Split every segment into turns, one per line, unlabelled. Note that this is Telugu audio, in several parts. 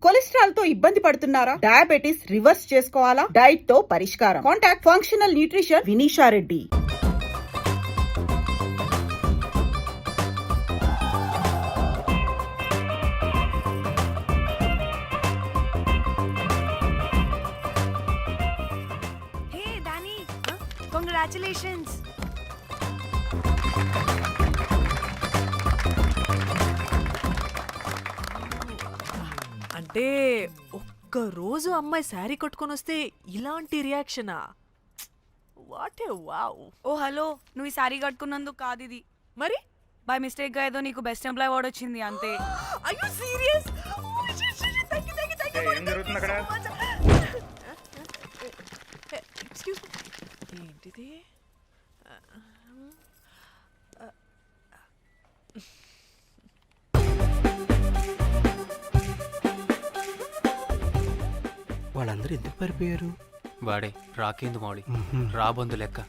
కొలెస్ట్రాల్ తో ఇబ్బంది పడుతున్నారా? డయాబెటిస్ రివర్స్ చేసుకోవాలా? డైట్ తో పరిష్కారం. Contact functional nutrition Vinisha Reddy.
Hey Danny, congratulations.
అంటే ఒక్క రోజు అమ్మాయి శారీ కట్టుకొని వస్తే ఇలాంటి రియాక్షనా? What a wow.
Oh hello, నువ్వు ఈ సారీ కట్టుకున్నందుకు కాదు ఇది.
మరి
బై మిస్టేక్ గా ఏదో నీకు బెస్ట్ ఎంప్లాయ్ అవార్డ్ వచ్చింది అంతే.
Are you serious?
ఏం జరుగుతుంది అక్కడ?
ఎక్స్క్యూజ్ మీ, ఏంటిది?
వాళ్ళందరూ ఎందుకు పారిపోయారు?
వాడే రాకేందు మౌళి, రాబందు లెక్క.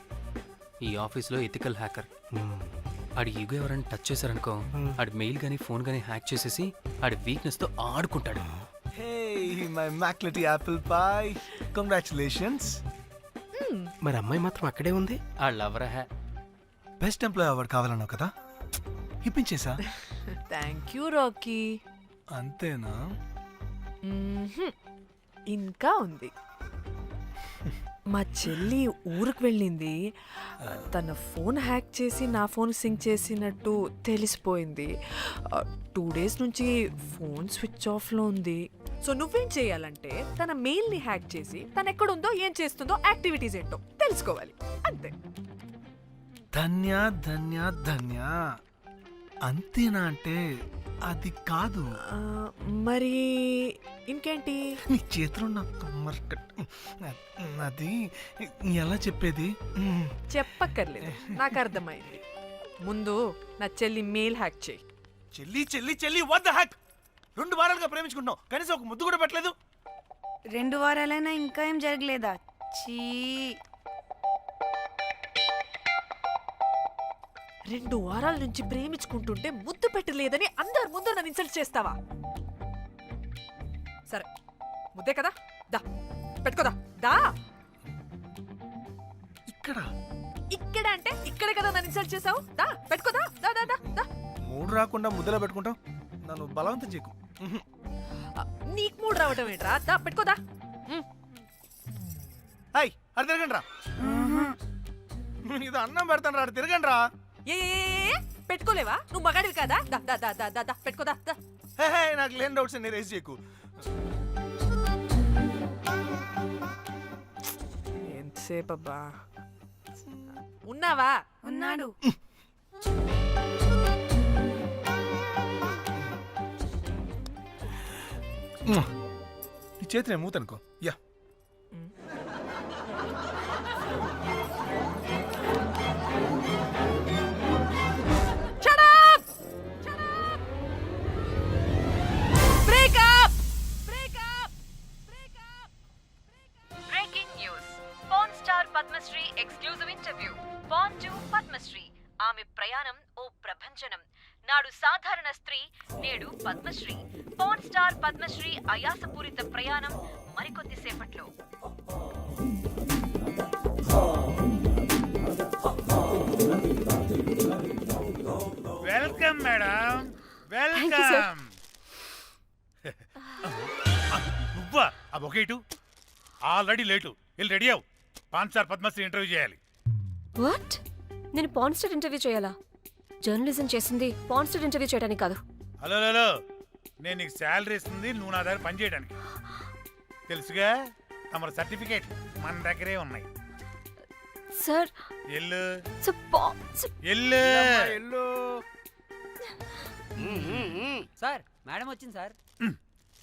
ఈ ఆఫీస్లో ఎథికల్ హ్యాకర్. ఆడి ఈగో ఎవరైనా టచ్ చేశారనుకో, ఆడి మెయిల్ గానీ ఫోన్ గానీ హ్యాక్ చేసేసి ఆడి వీక్నెస్ తో ఆడుకుంటాడు.
Hey, my McLetty apple pie. Congratulations.
మరి అమ్మాయి మాత్రం అక్కడే ఉంది.
ఆ లవర్ హ్యా.
బెస్ట్ ఎంప్లాయ్ అవార్డు కావాలన్నావు కదా, ఇప్పించేసా.
Thank you Rocky.
అంతేనా?
ఇంకా ఉంది. మా చెల్లి ఊరికి వెళ్ళింది. తన ఫోన్ హ్యాక్ చేసి నా ఫోన్ సింక్ చేసినట్టు తెలిసిపోయింది. 2 days నుంచి ఫోన్ స్విచ్ ఆఫ్లో ఉంది. సో నువ్వేం చేయాలంటే తన మెయిల్ని హ్యాక్ చేసి తను ఎక్కడుందో ఏం చేస్తుందో యాక్టివిటీస్ ఏంటో తెలుసుకోవాలి, అంతే.
ధన్య ధన్య ధన్య. అంతేనా అంటే అది కాదు.
మరి ఇంకేంటి?
నీ చేతిలో నాకు అది ఎలా చెప్పేది?
చెప్పక్కర్లేదు, నాకు అర్థమైంది. ముందు నా చెల్లి మెయిల్ హ్యాక్ చేయి.
చెల్లి చెల్లి చెల్లి, వాట్ ద హ్యాక్? 2 వారాలుగా ప్రేమించుకుంటున్నాం, కనీసం ఒక ముద్దు కూడా పెట్టలేదు.
2 వారాలైనా ఇంకా ఏం జరగలేదా? చీ.
2 వారాల నుంచి ప్రేమించుకుంటుంటే ముద్దు పెట్టలేదని అందరు ముందు నన్ను ఇన్సల్ట్ చేస్తావా? సరే, ముద్దే కదా, దా పెట్టుకోదా. దా.
ఇక్కడ
ఇక్కడ అంటే ఇక్కడే కదా నన్ను ఇన్సల్ట్ చేసావు. దా పెట్టుకోదా. దా దా దా దా.
మూడు రాకుండా ముద్దలో పెట్టుకుంటాం, నన్ను బలవంతం చేయకు.
నీకు మూడు రావటం ఏంట్రా? దా పెట్టుకోదా.
హాయ్, అది తిరగండి రా. ఇది అన్నం పెడతాను రా, తిరగండి రా.
ఏ పెట్టుకోలేవా? నువ్వు మగాడివి కదా. దా దా దా దా దా పెట్టుకోదా. దా.
హే, నాకు లేని డౌట్స్ అన్ని రేస్ చేయకు.
ఎంతసేపు అబ్బా? ఉన్నావా?
ఉన్నాడు.
నీ చేతి నేను మూతనుకో. Yeah,
Breaking news. Porn star Padmasree exclusive interview. Porn to Padmasree. ఆమె ప్రయాణం ఓ ప్రభంజనం. నాడు సాధారణ స్త్రీ, నేడు పద్మశ్రీ. పోర్న్ స్టార్ పద్మశ్రీ అయాసపూరిత ప్రయాణం మరికొద్ది సేపట్లో.
Welcome madam, welcome. నువ్వా? ఆ బొకేటు ఆల్రెడీ లేటు. వెళ్ళి రెడీ అవు, పాన్ స్టార్ పద్మశ్రీ ఇంటర్వ్యూ చేయాలి.
వాట్? నేను పాన్ స్టార్ ఇంటర్వ్యూ చేయాలా? జర్నలిజం చేసింది పాన్ స్టార్ ఇంటర్వ్యూ చేయడానికి కాదు.
హలో హలో, నేను నీకు శాలరీ ఇస్తుంది నువ్వు నా దగ్గర పని చేయడానికి. తెలుసుగా, తమ సర్టిఫికేట్ మన దగ్గరే ఉన్నాయి.
సార్
ఎల్లు
ఎల్లు.
సార్ మేడం వచ్చింది సార్.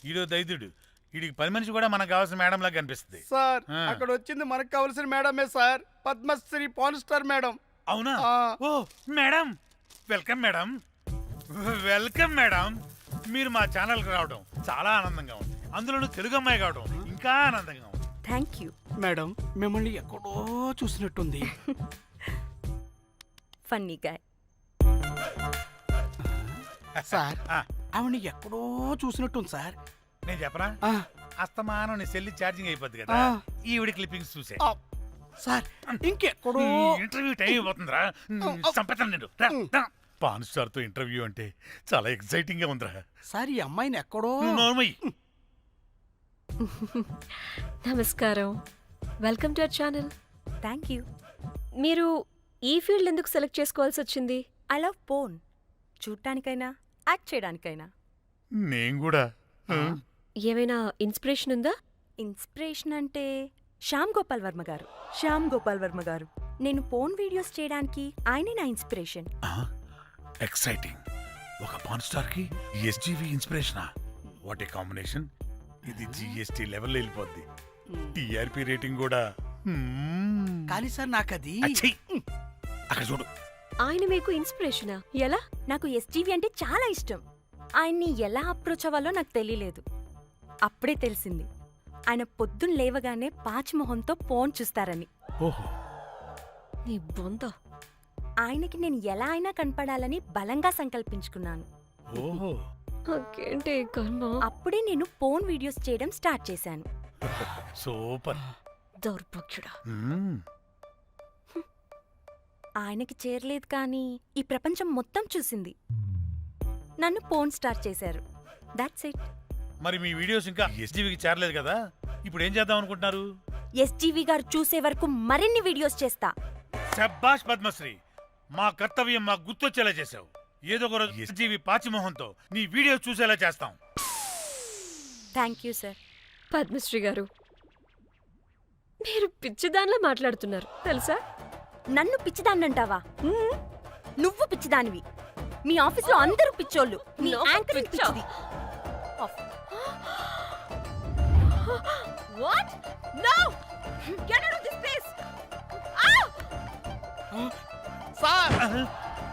ఈడో దైదుడు, వీడికి 10 మనిషి కూడా మనకు కావాల్సిన మేడం లాగా కనిపిస్తుంది.
సార్, అక్కడ వచ్చింది మనకు కావాల్సిన మేడమే sir, Padmashri porn star madam.
అవునా? Oh madam, welcome madam, welcome madam. మీరు మా ఛానల్కి రావడం చాలా ఆనందంగా ఉంది. అందులోనూ తెలుగు అమ్మాయి కావడం ఇంకా ఆనందంగా ఉంది.
థ్యాంక్ యూ
మేడం, మిమ్మల్ని ఎక్కడో చూసినట్టుంది.
Funny guy.
సార్, ఆవిడ ఎక్కడో చూసినట్టుంది సార్.
నేను చెప్పనా అస్తమానం నీ సెల్లి ఛార్జింగ్ అయిపోద్ది కదా ఈవిడి క్లిప్పింగ్స్ చూసే
సార్ ఇంకెక్కడో
ఇంటర్వ్యూ టైం అయిపోతుందిరా సంపేతాను నేను పాన్ స్టార్ తో ఇంటర్వ్యూ అంటే చాలా ఎక్సైటింగ్ గా ఉందిరా
సార్ ఈ అమ్మాయిని ఎక్కడో
నోర్మయ్యి
నమస్కారం, welcome to our channel.
Thank you.
మీరు ఈ ఫీల్డ్ ఎందుకు సెలెక్ట్ చేసుకోవాల్సి వచ్చింది?
I love porn. చూడటానికైనా యాక్ట్ చేయడానికైనా.
నేను కూడా
ఏమైనా ఇన్స్పిరేషన్ ఉందా?
ఇన్స్పిరేషన్ అంటే శ్యామ్ గోపాల్ వర్మ గారు. నేను పోన్ వీడియోస్ చేయడానికి ఆయనే నా ఇన్స్పిరేషన్.
ఎక్సైటింగ్. ఒక పాన్ స్టార్ కి ఎస్జీవి ఇన్స్పిరేషనా? What a combination. ఇది జిఎస్టీ లెవెల్ వెళ్ళిపోద్ది. టిఆర్పి రేటింగ్ కూడా.
కానీ సార్ నాకది
అచ్చీ! అక్కడ చూడు.
ఆయన మీకు ఇన్స్పిరేషనా? ఎలా?
నాకు ఎస్జీవి అంటే చాలా ఇష్టం. ఆయన్ని ఎలా అప్రోచ్ అవ్వాలో నాకు తెలియలేదు. అప్పుడే తెలిసింది ఆయన పొద్దున్న లేవగానే పాచిమొహంతో ఫోన్ చూస్తారని.
ఓహో.
నీ బొంద.
ఆయనకి నేను ఎలా అయినా కనపడాలని బలంగా సంకల్పించుకున్నాను.
ఓహో.
నాకేంటి కర్మ?
అప్పుడే నేను ఫోన్ వీడియోస్ చేయడం స్టార్ట్ చేశాను.
సూపర్.
దౌర్భాగ్యుడా.
ఆయనకి చేరలేదు కానీ ఈ ప్రపంచం మొత్తం చూసింది. నన్ను ఫోన్ స్టార్ట్ చేశారు. That's it.
మరి మీ వీడియోస్ ఇంకా ఎస్జీవికి చేరలేదు కదా, ఇప్పుడు ఏం చేద్దాం అనుకుంటున్నారు?
ఎస్జీవి గారు చూసే వరకు మరిన్ని వీడియోస్ చేస్తా.
శబ్బాష్ పద్మశ్రీ, మా కర్తవ్యం మాకు గుర్తొచ్చేలా చేసావు. ఏదో ఒక రోజు ఎస్జీవి పాచిమోహంతో నీ వీడియో చూసేలా చేస్తాం.
Thank you sir.
పద్మశ్రీ గారు, మీరు పిచ్చిదానిలా మాట్లాడుతున్నారు తెలుసా?
నన్ను పిచ్చిదాన్నంటావా? నువ్వు పిచ్చిదానివి. మీ ఆఫీసులో అందరూ పిచ్చోళ్ళు. మీ యాంకరింగ్ పిచ్చిది.
What? No! Get out of this place!
Sir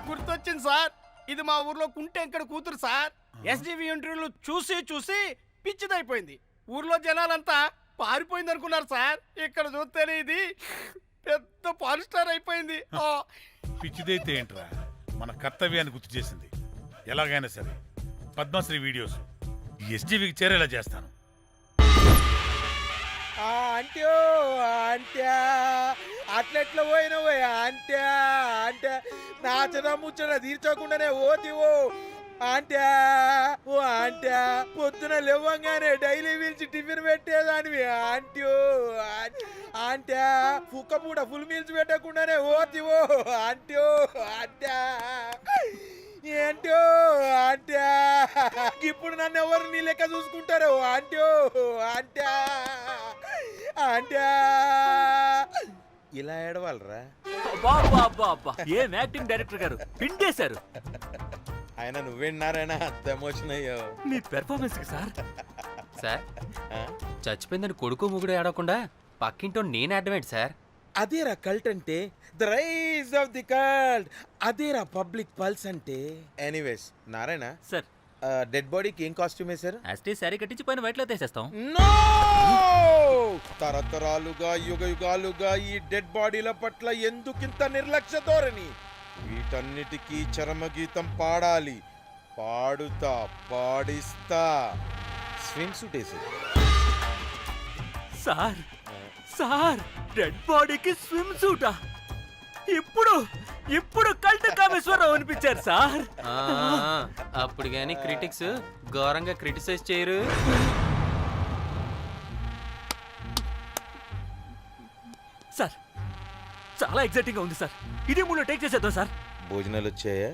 గుర్తొచ్చింది సార్, ఇది మా ఊర్లో కుంటెంకడ కూతురు సార్. ఎస్జీవి ఇంటర్వ్యూలు చూసి చూసి పిచ్చిదైపోయింది. ఊర్లో జనాలంతా పారిపోయింది అనుకున్నారు సార్. ఇక్కడ చూస్తేనే ఇది పెద్ద పాన్ స్టార్ అయిపోయింది.
పిచ్చిదైతే ఏంట్రా, మన కర్తవ్యాన్ని గుర్తు చేసింది. ఎలాగైనా సరే పద్మశ్రీ వీడియోస్ ఎస్జీవికి చేరేలా చేస్తాను.
అంట్యో అంట్యా అట్లెట్లా పోయినవో అంట్యా అంటే నాచన ముచ్చట తీర్చకుండానే ఓతివో అంట్యా. ఓ అంట్యా, పొద్దున లేవంగానే డైలీ పిలిచి టిఫిన్ పెట్టేదానివి అంట్యో అంట్యా. కుక్క పూట ఫుల్ మీల్స్ పెట్టకుండానే ఓతివో అంట్యో అంట్యా. ఏంటో అంట్యా, ఇప్పుడు నన్ను ఎవరు నీ లెక్క చూసుకుంటారు అంట్యో అంట్యా అంట్యా. ఇలా ఏడవాలరా?
ఏం యాక్టింగ్ డైరెక్టర్ గారు పిండేశారు.
ఆయన నువ్వేనారాయణ అంత ఎమోషన్ అయ్యో
మీ పెర్ఫార్మెన్స్ సార్.
సార్, చచ్చిపోయిందని కొడుకు ముగుడు ఆడకుండా పక్కింటో నేను అడ్డమేంటి సార్?
అదేరా కల్ట్ అంటే, the rise of the cult. అదేరా పబ్లిక్ పల్స్ అంటే. ఎనీవేస్ నారాయణ
సార్,
డెడ్ బాడీకి ఏం కాస్ట్యూమ్ వేశారు?
యాస్టీ శారీ కట్టించి పైన వైట్లో తీసేస్తాం.
నో! తరతరాలుగా యుగ యుగాలుగా ఈ డెడ్ బాడీల పట్ల ఎందుకింత నిర్లక్ష్య ధోరణి? వీటన్నిటికీ చరమగీతం పాడాలి. పాడుతా, పాడిస్తా. స్విమ్ సూట్ వేసి
సార్ సార్, డెడ్ బాడీకి స్విమ్ సూటా? ఇప్పుడు ఇప్పుడు కల్ట్ కామేశ్వరరావు అనిపించారు సార్.
అప్పుడు గాని క్రిటిక్స్ ఘోరంగా క్రిటిసైజ్ చేయరు.
సార్, చాలా ఎక్సైటింగ్ గా ఉంది సార్. ఇదే మూడు టేక్ చేసేద్దాం సార్.
భోజనాలు వచ్చాయా?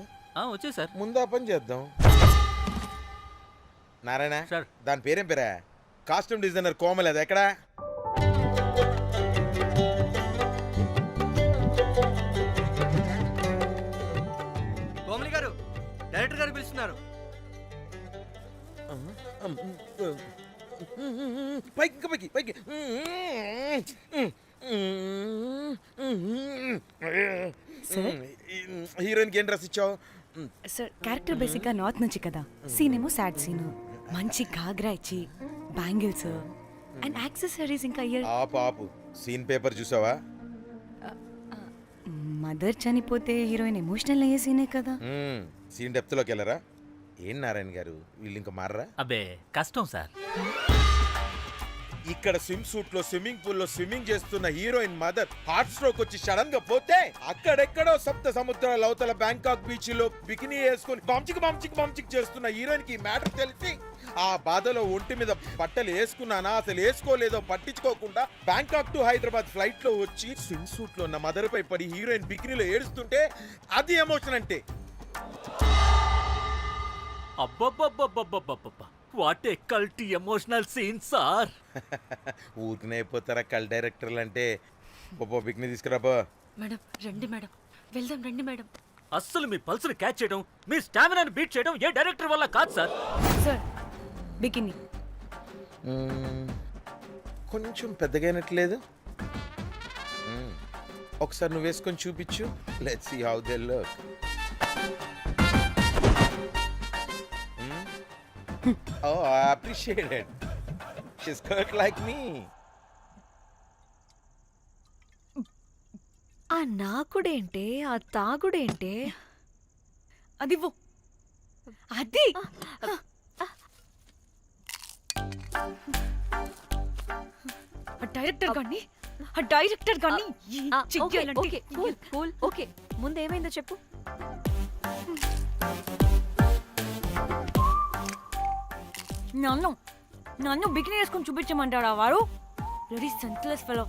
వచ్చే సార్.
ముందు ఆ పని చేద్దాం. నారాయణ
సార్.
దాని పేరేం పేరా? కాస్ట్యూమ్ డిజైనర్ కోమల్, అది ఎక్కడా?
కోమలి గారు, డైరెక్టర్ గారు పిలుస్తున్నారు.
పైకి ఇంకా పైకి పైకి. హీరోయిన్ కి ఏం డ్రెస్ ఇచ్చావు?
సార్, క్యారెక్టర్ బేసిక్ గా నార్త్ నుంచి కదా. సీన్ ఏమో సాడ్ సీన్. మంచి ఘాగ్రా ఇచ్చి బ్యాంగిల్స్ అండ్ యాక్సెసరీస్ ఇంకా ఇయర్.
ఆపు సీన్ పేపర్ చూసావా?
మదర్ చనిపోతే హీరోయిన్ ఎమోషనల్ అయ్యే సీనే కదా.
సీన్ డెప్త్ లోకి వెళ్ళరా?
ఏం నారాయణ గారు వీళ్ళు ఇంకా మారరా?
అబ్బే కష్టం సార్.
ఇక్కడ స్విమ్ సూట్ లో స్విమ్మింగ్ పూల్ లో స్విమ్మింగ్ చేస్తున్న హీరోయిన్ మదర్ హార్ట్ స్ట్రోక్ వచ్చి సడన్ గా పోతే అక్కడెక్కడో సప్త సముద్రాల అవతల బ్యాంకాక్ బీచ్ లో బికినీ వేసుకొని బంచిక్ చేస్తున్న హీరోయిన్ కి మ్యాటర్ తెలిసి ఆ బాధలో ఒంటి మీద బట్టలు వేసుకున్నానా అసలు వేసుకోలేదో పట్టించుకోకుండా బ్యాంకాక్ టు హైదరాబాద్ ఫ్లైట్ లో వచ్చి స్విమ్ సూట్ లో ఉన్న మదర్ పై పడి హీరోయిన్ బికినీలో ఏడుస్తుంటే అది ఎమోషన్ అంటే.
అబ్బబ్బబ్బబ్బబ్బబ్బబ్బ వాట్ ఏ కల్టీ ఎమోషనల్ సీన్ సార్.
ఊరికనే అయిపోతారా కల్ డైరెక్టర్లు అంటే. బొబ్బో బికినీ తీసుకురాబో.
మేడం రండి మేడం, వెళ్దాం రండి మేడం.
అస్సలు మీ పల్స్ని క్యాచ్ చేయడం, మీ స్టామినాని బీట్ చేయడం ఏ డైరెక్టర్ వల్ల కాదు సార్.
సార్ బికినీ
కొంచెం పెద్దగైనట్లేదు. ఒకసారి నువ్వు వేసుకొని చూపించు. Let's see how they look. Oh, I appreciate it. She's cut like me.
ఆ నాకుడేంటే ఆ తాగుడేంటే
అది అది డైరెక్టర్ గాని
ఓకే కూల్ ఓకే ముందు ఏమైందో చెప్పు.
నన్ను బికినీ వేసుకొని చూపించమంటాడా వాడు? Ready senseless fellow.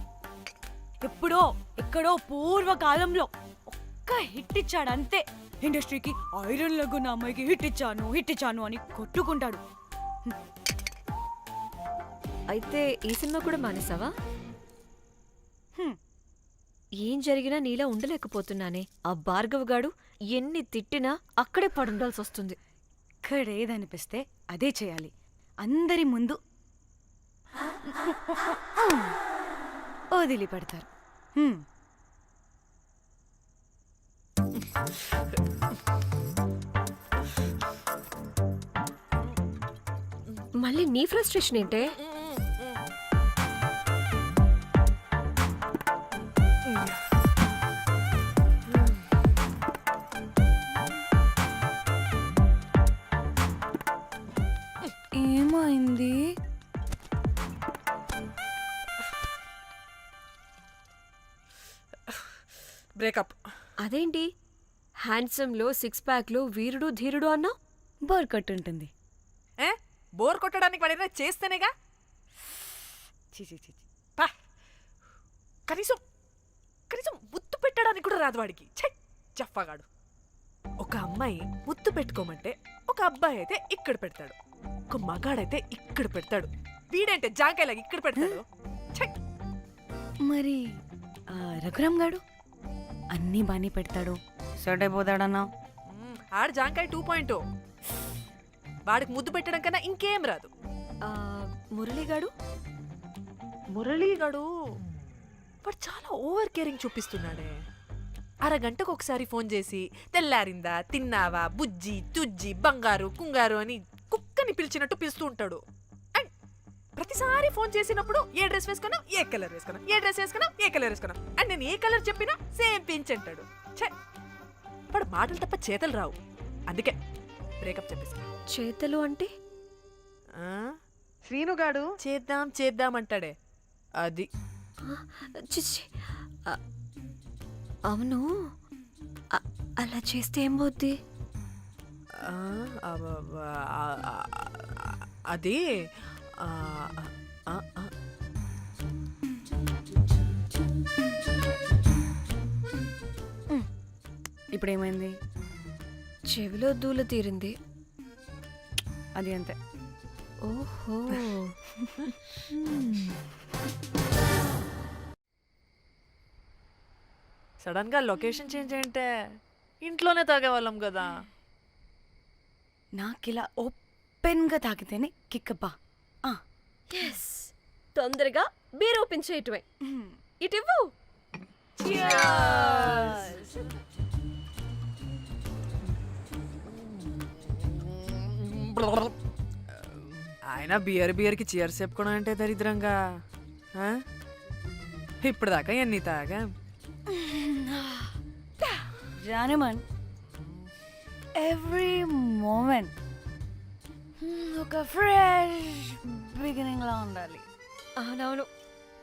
ఎప్పుడో ఎక్కడో పూర్వకాలంలో ఒక్క హిట్ ఇచ్చాడు అంతే. ఇండస్ట్రీకి ఐరన్ లెగ్ నా అమ్మాయికి హిట్ ఇచ్చాను అని కొట్టుకుంటాడు.
అయితే ఈ సినిమా కూడా మానేసావా? ఏం జరిగినా నీలా ఉండలేకపోతున్నానే. ఆ భార్గవ్ గాడు ఎన్ని తిట్టినా అక్కడే పడుండాల్సి వస్తుంది.
ఇక్కడేదనిపిస్తే అదే చేయాలి. అందరి ముందు వదిలిపెడతారు.
మళ్ళీ నీ ఫ్రస్ట్రేషన్ ఏంటే?
ఏమైంది?
బ్రేకప్.
అదేంటి హ్యాండ్సమ్ లో సిక్స్ ప్యాక్ లో వీరుడు ధీరుడు అన్నా?
బోర్ కట్టుంటుంది.
బోర్ కొట్టడానికి వాడైనా చేస్తేనేగా. పా కనీసం ముద్దు పెట్టడానికి కూడా రాదు వాడికి. జఫాగాడు. ఒక అమ్మాయి ముద్దు పెట్టుకోమంటే ఒక అబ్బాయి అయితే ఇక్కడ పెడతాడు, ఒక మగాడైతే ఇక్కడ పెడతాడు. వీడంటే జాంకాయలాగా ఇక్కడ పెడతాడు.
మరి రఘురామ్ గాడు అన్నీ బానే పెడతాడు, సెట్ అయిపోతాడన్నా.
ఆడు జాంకాయ 2.0. వాడికి ముద్దు పెట్టడం కన్నా ఇంకేం రాదు.
మురళీగాడు
వాడు చాలా ఓవర్ కేరింగ్ చూపిస్తున్నాడే. అరగంటకు ఒకసారి ఫోన్ చేసి తెల్లారిందా, తిన్నావా, బుజ్జి, తుజ్జి, బంగారు, కుంగారు అని కుక్కని పిలిచినట్టు పిలుస్తూ ఉంటాడు. అండ్ ప్రతిసారి ఫోన్ చేసినప్పుడు ఏ డ్రెస్ వేసుకున్నావు, ఏ కలర్ వేసుకున్నావు, ఏ డ్రెస్ వేసుకున్నావు, ఏ కలర్ వేసుకున్నావు అండ్ నేను ఏ కలర్ చెప్పినా సేమ్ పించ్ అంటాడు. వాడు మాటలు తప్ప చేతలు రావు. అందుకే బ్రేకప్ చెప్పేసి.
చేతలు అంటే
శ్రీనుగాడు చేద్దాం అంటాడే అది.
చిచ్చి అవును, అలా చేస్తే ఏమవుద్ది?
అది
ఇప్పుడేమైంది?
చెవిలో దూల తీరింది.
అది అంతే.
ఓహో
సడన్ గా లొకేషన్ చేంజ్ అంటే ఇంట్లోనే తాగేవాళ్ళం కదా.
నాకిలా ఓపెన్ గా తాగితేనే కిక్కబ్బా.
తొందరగా బీర్ ఓపెన్ చేయటమే. ఇటివ్వు.
ఆయన బియర్కి చీర్స్ చెప్పుకోవడం అంటే దరిద్రంగా. ఇప్పుడు దాకా ఎన్ని తాగా
జానమన్, ఎవ్రీ మూమెంట్ ఒక ఫ్రెష్ బిగినింగ్ లా ఉండాలి.
అవునవును,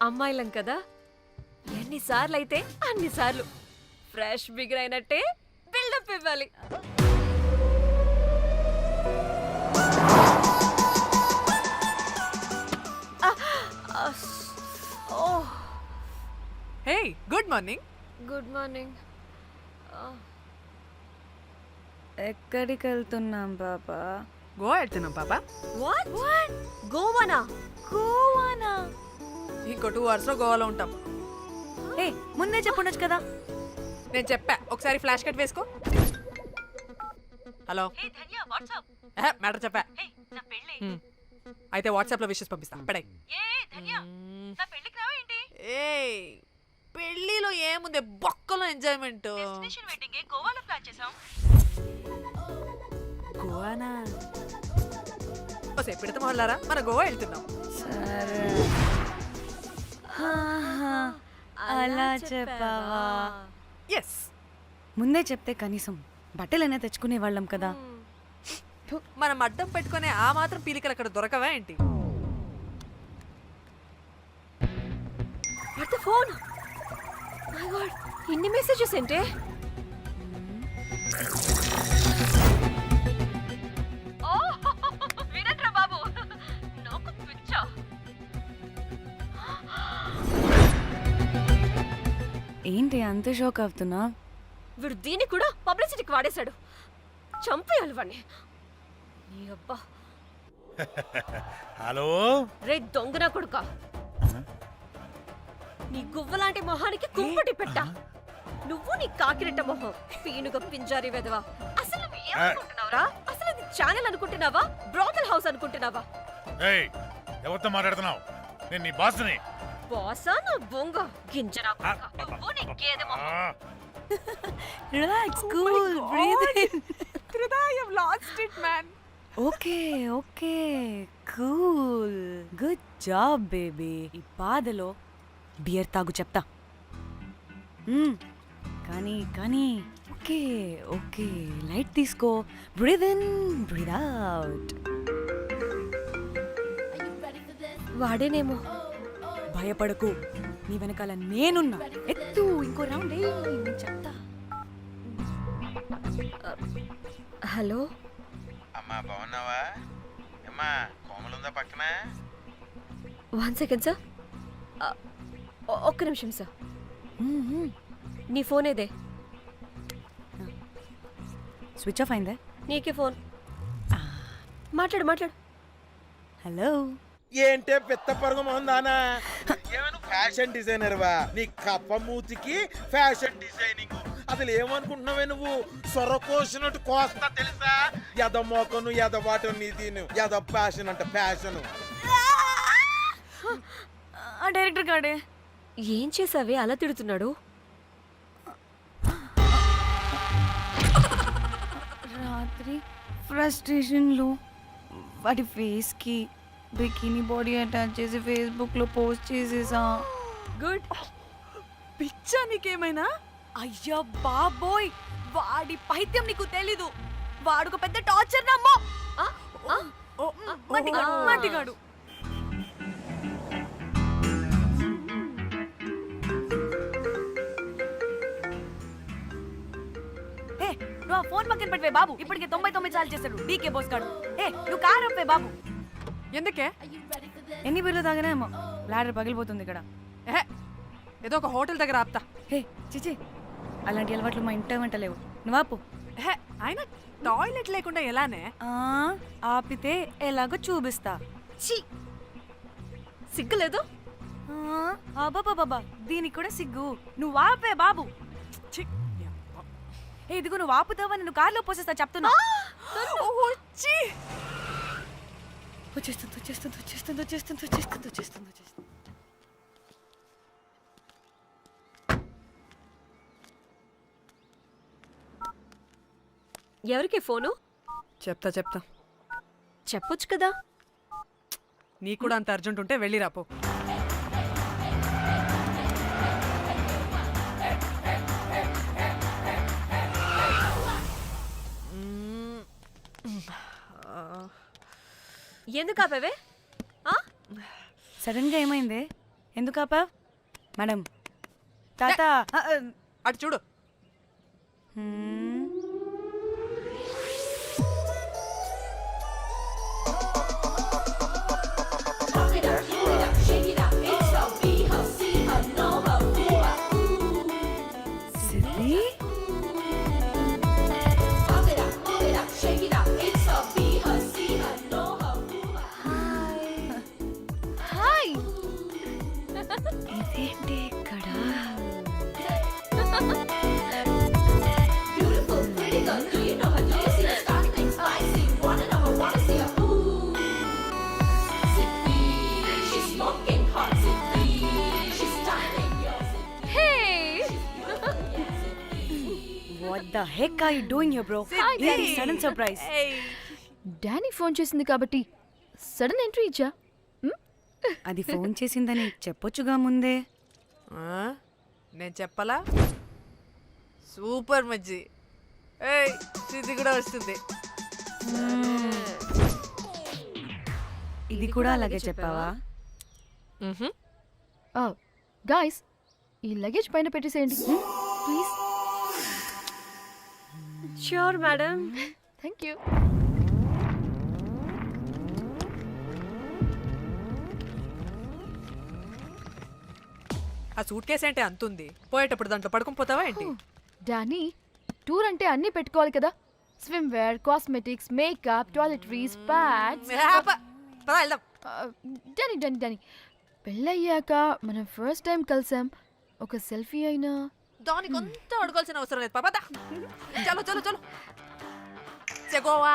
అమ్మాయిలం కదా, ఎన్నిసార్లు అయితే అన్నిసార్లు ఫ్రెష్ బిగర్ అయినట్టే బిల్డప్ ఇవ్వాలి.
Hey, good morning.
Good morning.
ఎక్కడికి వెళ్తున్నాం పాపా?
గోవా వెళ్తున్నాం పాపా.
What what? గోవానా?
గోవానా?
ఇంకో 2 hours లో గోవాలో ఉంటాం.
ఏ ముందే చెప్పుండొచ్చు కదా.
నేను చెప్పా, ఒకసారి ఫ్లాష్ కట్ వేసుకో. హలో,
హే ధన్య వాట్సాప్.
మ్యాటర్ చెప్పా.
హే నా పెళ్ళి.
అయితే వాట్సాప్ లో విషెస్ పంపిస్తా. పడాయి.
ఏ ధన్య నా పెళ్ళికి రావా ఏంటి?
ఏయ్, పెళ్ళిలో ఏముంది, బొక్కలో ఎంజాయ్మెంట్.
డెస్టినేషన్ వెడ్డింగ్ గోవాలో ప్లాన్ చేసాం.
గోవానా? ఓసే పిడత మొహల్లారా, మన గోవా వెళ్తున్నాం.
సరే. అలా చెప్పావా?
ఎస్,
ముందే చెప్తే కనీసం బట్టలైనా తెచ్చుకునే వాళ్ళం కదా.
మనం అడ్డం పెట్టుకునే ఆ మాత్రం పీలికలు అక్కడ దొరకవా ఏంటి?
What the phone? My God, ఇన్ని మెసేజెస్ ఏంటే?
ఓ వినట్రా బాబు, నాకు పిచ్చా.
ఏంటి అంత షోక్ అవుతున్నా?
వీడు దీన్ని కూడా పబ్లిసిటీకి వాడేశాడు. చంపేయాలి వాడిని. నీ అబ్బా.
హలో
రే దొంగన కొడుకా, నీ గువ్వలాంటి మొహానికి కుంపటి పెట్ట. నువ్వు నీ కాకిరెట్ట మొహం, పీనుగ పింజారి వెదవా. అసలు నువ్వు ఏమనుకుంటున్నావురా? అసలు ఇది ఛానల్ అనుకుంటున్నావా, బ్రోకల్ హౌస్ అనుకుంటున్నావా?
ఏయ్ ఎవరితో మాట్లాడుతున్నావు? నేను నీ బాస్ని.
బాసా నా బొంగ గింజరా కొడుకా.
నువ్వు నీ గేదె మొహం.
Relax, cool, breathe in.
I have lost it, man.
Okay okay, cool, good job baby. ఈ బాధలో బియర్ తాగు చెప్తా. కానీ కానీ ఓకే ఓకే, లైట్ తీసుకో. Breathe in, breathe out.
వాడేనేమో.
భయపడకు, నీ వెనకాల నేనున్నా. ఎత్తు, ఇంకో రౌండ్ నేను చెప్తా.
హలో,
అమ్మా బాగున్నావా? అమ్మా కోమలుందా పక్కన?
1 second సార్. ఒక్క నిమిషం సార్. నీ ఫోన్ ఏదే?
స్విచ్ ఆఫ్ అయిందే.
నీకే ఫోన్. మాట్లాడు మాట్లాడు.
హలో.
ఏంటే పెద్ద పరుగు మొహందానా? ఏమను ఫ్యాషన్ డిజైనర్ వా? నీ కప్ప మూతికి ఫ్యాషన్ డిజైనింగ్. అసలు ఏమనుకుంటున్నావే నువ్వు? సొరకోసినట్టు కోస్తా తెలుసా? ఎద మోకను ఎద వాటను నీ దీని ఎద ఫ్యాషన్ అంట ఫ్యాషన్.
ఆ డైరెక్టర్ గాడే
ఏం చేసావే అలా తిడుతున్నాడు?
రాత్రి ఫ్రస్ట్రేషన్లో వాడి ఫేస్కి బికినీ బాడీ అటాచ్ చేసి ఫేస్బుక్లో పోస్ట్ చేసేసా.
గుడ్. పిచ్చా నీకేమైనా?
అయ్యా బాబోయ్, వాడి పైత్యం నీకు తెలీదు. వాడుకు పెద్ద టార్చర్ నమ్మో. మట్టిగాడు. నువ్వు ఆ ఫోన్ పక్కన పెట్టవే బాబు. ఇప్పటికే 99 సార్లు చేశాడు డీకే బోస్ గాడు. నువ్వు కారు అప్పే బాబు.
ఎందుకే?
ఎన్ని బిర్లు తాగినాయేమో, లాడర్ పగిలిపోతుంది ఇక్కడ.
ఏదో ఒక హోటల్ దగ్గర ఆపుతా.
చిచి, అలాంటి అలవాట్లు మా ఇంట వెంట లేవు. నువ్వు ఆపు.
ఆయన టాయిలెట్ లేకుండా ఎలానే?
ఆపితే ఎలాగో చూపిస్తా.
ఛీ, సిగ్గులేదు?
బాబా, దీనికి కూడా సిగ్గు. నువ్వు ఆపే బాబు. ఇదిగో నువ్వు ఆపుతావా, నేను కార్లో పోసేస్తా చెప్తున్నా. వచ్చేస్తుంది.
ఎవరికి ఫోను?
చెప్తా
చెప్పొచ్చు కదా.
నీ కూడా అంత అర్జెంట్ ఉంటే వెళ్ళి రాపో.
ఎందుకు ఆపేవే ఆ?
సడన్ గా ఏమైంది? ఎందుకు ఆపావ్? మేడం తాత
అటు చూడు.
సిద్ధి
హాయ్
ఇదేంటి ఇక్కడ? What the heck are you doing here, bro? This is sudden surprise.
Danny phone చేసింది కాబట్టి సడన్ ఎంట్రీ ఇచ్చా.
అది ఫోన్ చేసిందని చెప్పొచ్చుగా ముందే.
ఆ? నేను చెప్పలా? సూపర్ మజ్జి. ఏయ్ సిద్ధి కూడా వస్తుంది.
ఇది కూడా అలాగే చెప్పావా?
గాయ్స్ ఈ లగేజ్ పైన పెట్టేసేయండి please. Sure madam. Thank you.
ఆ సూట్ కేసు అంటే అంతుంది, పోయేటప్పుడు దాంట్లో పడుకుని పోతావా ఏంటి?
డానీ టూర్ అంటే అన్నీ పెట్టుకోవాలి కదా. Swimwear, cosmetics, makeup, toiletries, pads.
పద వెళ్దాం.
డానీ డానీ డానీ పెళ్ళయ్యాక మనం ఫస్ట్ టైం కలిసాం. ఒక సెల్ఫీ అయినా
దానికి కొంత అడగాల్సిన అవసరం లేదు. పాపా చలో చలో చలో. గోవా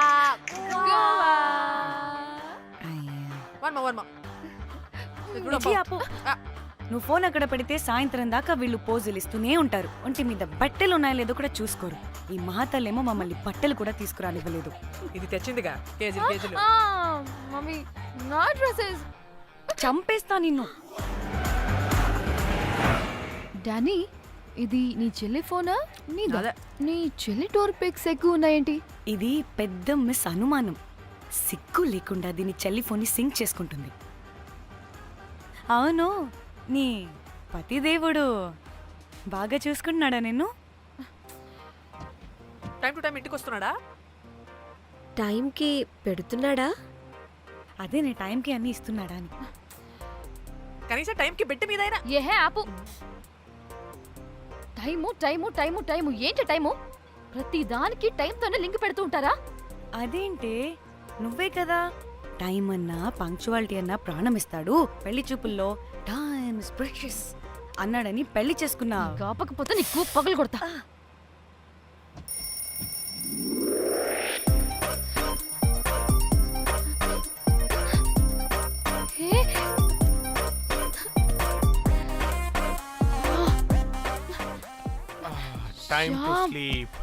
వర్మ
విజయ్, ఆపు. నువ్వు ఫోన్ అక్కడ పెడితే సాయంత్రం దాకా వీళ్ళు పోజులు ఇస్తూనే ఉంటారు. ఒంటి మీద బట్టలు ఉన్నాయో లేదో కూడా చూసుకోరు. ఈ మహాతల్లేమో మమ్మల్ని బట్టలు కూడా తీసుకురానివ్వలేదు.
ఇది తెచ్చిందిగా కేజీలు కేజీలు.
మమ్మీ నా డ్రెస్సెస్.
చంపేస్తా నిన్ను.
డానీ ఇది నీ చెల్లి ఫోనా నీదా?
అదే.
నీ చెల్లి టూర్ పిక్స్ ఎక్కువ ఉన్నాయేంటి?
ఇది పెద్ద మిస్ అనుమానం. సిగ్గు లేకుండా దీని చెల్లి ఫోన్ని సింక్ చేసుకుంటుంది. అవును, నీ పతిదేవుడు బాగా చూసుకుంటున్నాడా నిన్ను?
టైం టు టైం ఇంటికి వస్తున్నాడా?
టైంకి పెడుతున్నాడా?
అదే నీ టైంకి అన్ని ఇస్తున్నాడా అని.
కనీసం టైంకి బెట్టి మీదైనా.
ఏహే ఆపు. టైము టైము టైము టైము ఏంటి టైము? ప్రతి దానికి టైంతోనే లింక్ పెడుతూ ఉంటారా?
అదేంటి, నువ్వే కదా టైం అన్నా పంక్చువాలిటీ అన్నా ప్రాణం ఇస్తాడు, పెళ్లి చూపుల్లో టైమ్ ఇస్ ప్రెషియస్ అన్నాడని పెళ్లి చేసుకున్నా.
కాపకపోతే నీకు పగలు కొడతా.
Time to
Shyam.
Sleep.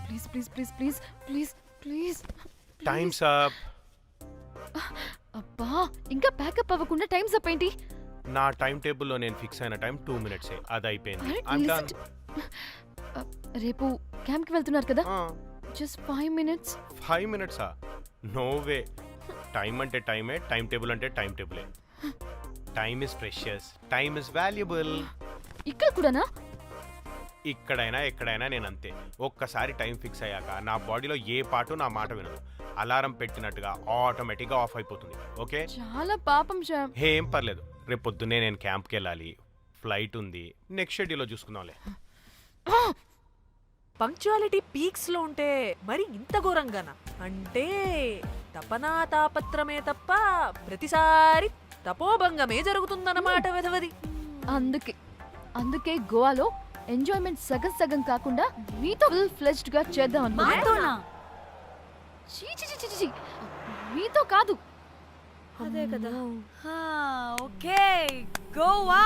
Please please please please please please.
Times up.
అబ్బా ఇంకా ప్యాకప్ అవ్వకుండా టైమ్స్ అప్ ఏంటి?
నా టైం టేబుల్లో నేను ఫిక్స్ అయిన టైం 2 minutes. అది అయిపోయింది.
Alright,
I'm
listen
done.
రేపు క్యాంప్కి వెళ్తున్నారు కదా, just 5 minutes.
5 minutes? No way. Time అంటే టైమే, టైం టేబుల్ అంటే టైం టేబులే. Time is precious, time is valuable.
ఇక్కడ కూడానా?
ఇక్కడైనా ఎక్కడైనా నేను అంతే. ఒక్కసారి టైం ఫిక్స్ అయ్యాక నా బాడీలో ఏ పాటు నా మాట వినదు. అలారం పెట్టినట్టుగా ఆటోమేటిక్గా ఆఫ్ అయిపోతుంది. ఓకే,
చాలా పాపం శ్యామ్.
ఏం పర్లేదు. రేపు పొద్దున్నే నేను క్యాంప్కి వెళ్ళాలి, ఫ్లైట్ ఉంది. నెక్స్ట్ షెడ్యూల్లో చూసుకుందాంలే.
పంక్చువాలిటీ పీక్స్ లో ఉంటే మరి ఇంత ఘోరంగానా? అంటే తపనా తాపత్రమే తప్ప ప్రతిసారి తపోభంగమే జరుగుతుందన్నమాట వెధవది.
అందుకే గోవాలో ఎంజాయ్మెంట్ సగం సగం కాకుండా మీతో ఫుల్ ఫ్లెజ్డ్ గా చేద్దాం అనుకున్నా.
మాతోనా?
చీ చీ చీ చీ, చీ మీతో కాదు.
అదే కదా. ఓకే, గోవా.